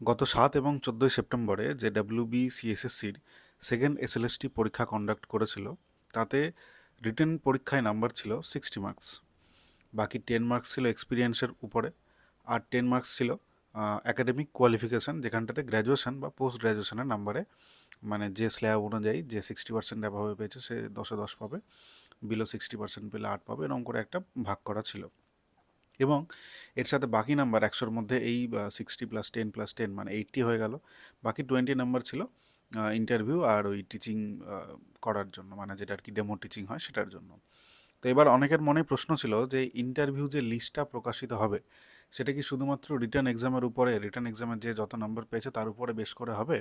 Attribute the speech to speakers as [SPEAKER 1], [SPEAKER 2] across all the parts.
[SPEAKER 1] গত ৭ এবং ১৪ই সেপ্টেম্বরে যে WBCSSCর সেকেন্ড SLST পরীক্ষা কন্ডাক্ট করেছিল, তাতে রিটেন পরীক্ষায় নাম্বার ছিল 60 মার্কস। বাকি 10 মার্কস ছিল এক্সপিরিয়েন্সের উপরে, আর 10 মার্কস ছিল অ্যাকাডেমিক কোয়ালিফিকেশান, যেখানটাতে গ্র্যাজুয়েশন বা পোস্ট গ্র্যাজুয়েশনের নাম্বারে মানে যে স্ল্যাব অনুযায়ী যে 60% অ্যাভাবে পেয়েছে সে 10-এ 10 পাবে, বিলো 60% পেলে 8 পাবে, এরকম করে একটা ভাগ করা ছিল। এবং এর সাথে বাকি নাম্বার 100-র মধ্যে এই 60+10+10 মানে 80 হয়ে গেল। বাকি 20 নাম্বার ছিল ইন্টারভিউ আর ওই টিচিং করার জন্য, মানে যেটা আর কি ডেমো টিচিং হয় সেটার জন্য। তো এবার অনেকের মনে প্রশ্ন ছিল যে ইন্টারভিউ যে লিস্টটা প্রকাশিত হবে, সেটা কি শুধুমাত্র রিটার্ন এক্সামের উপরে, রিটার্ন এক্সামের যে যত নাম্বার পেয়েছে তার উপরে বেশ করে হবে,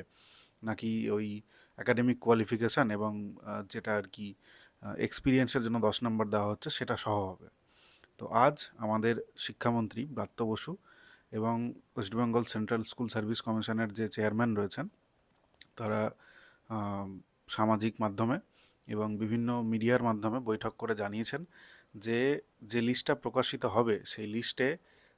[SPEAKER 1] নাকি ওই একাডেমিক কোয়ালিফিকেশান এবং যেটা আর কি এক্সপিরিয়েন্সের জন্য 10 নাম্বার দেওয়া হচ্ছে সেটা সহ হবে? তো আজ আমাদের শিক্ষামন্ত্রী ব্রাত্য বসু এবং West Bengal central school service কমিশনের যে চেয়ারম্যান রয়েছেন, তারা সামাজিক মাধ্যমে এবং বিভিন্ন মিডিয়ার মাধ্যমে বৈঠক করে জানিয়েছেন যে যে লিস্টটা প্রকাশিত হবে সেই লিস্টে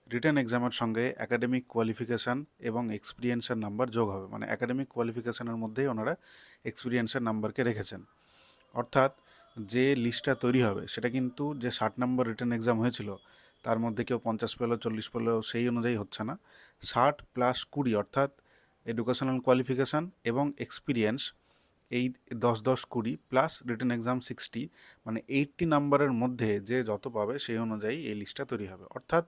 [SPEAKER 1] রিটেন এক্সামের সঙ্গে অ্যাকাডেমিক কোয়ালিফিকেশান এবং এক্সপিরিয়েন্সের নাম্বার যোগ হবে। মানে অ্যাকাডেমিক কোয়ালিফিকেশানের মধ্যেই ওনারা এক্সপিরিয়েন্সের নাম্বারকে রেখেছেন। অর্থাৎ যে লিস্টটা তৈরি হবে সেটা কিন্তু যে 60 নম্বর রিটেন এক্সাম হয়েছিল তার মধ্যে কেউ 50 পেলো, 40 পেলো, সেই অনুযায়ী হচ্ছে না। 60+20 অর্থাৎ এডুকেশনাল কোয়ালিফিকেশান এবং এক্সপিরিয়েন্স, এই 10-10-20 প্লাস রিটেন এক্সাম 60, মানে 80 নাম্বারের মধ্যে যে যত পাবে সেই অনুযায়ী এই লিস্টটা তৈরি হবে। অর্থাৎ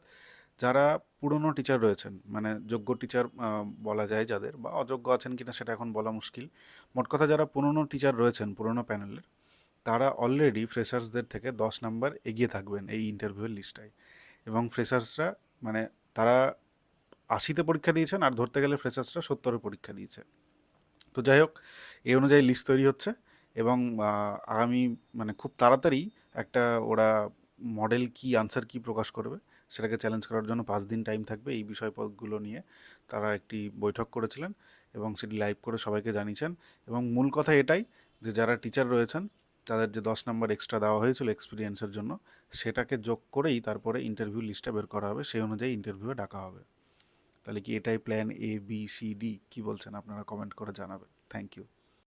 [SPEAKER 1] যারা পুরনো টিচার রয়েছেন, মানে যোগ্য টিচার বলা যায় যাদের, বা অযোগ্য আছেন কিনা সেটা এখন বলা মুশকিল, মোট কথা যারা পুরনো টিচার রয়েছেন পুরনো প্যানেলের, তারা অলরেডি ফ্রেশার্সদের থেকে 10 নাম্বার এগিয়ে থাকবেন এই ইন্টারভিউয়ের লিস্টায়। এবং ফ্রেশার্সরা মানে তারা 80-তে পরীক্ষা দিয়েছেন, আর ধরতে গেলে ফ্রেশার্সরা 70-এ পরীক্ষা দিয়েছে। তো যাই হোক, এই অনুযায়ী লিস্ট তৈরি হচ্ছে এবং আগামী মানে খুব তাড়াতাড়ি একটা ওরা মডেল কি আনসার কি প্রকাশ করবে সেটাকে চ্যালেঞ্জ করার জন্য 5 দিন টাইম থাকবে। এই বিষয়পত্রগুলো নিয়ে তারা একটি বৈঠক করেছিলেন এবং সেটি লাইভ করে সবাইকে জানিয়েছেন। এবং মূল কথা এটাই যে যারা টিচার রয়েছেন তাদের যে 10 নাম্বার এক্সট্রা দেওয়া হয়েছিল এক্সপিরিয়েন্সের জন্য, সেটাকে যোগ করেই তারপরে ইন্টারভিউ লিস্টটা বের করা হবে, সেই অনুযায়ী ইন্টারভিউয়ে ডাকা হবে। তাহলে কি এটাই plan A B C D? কি বলছেন আপনারা? কমেন্ট করে জানাবেন। Thank you.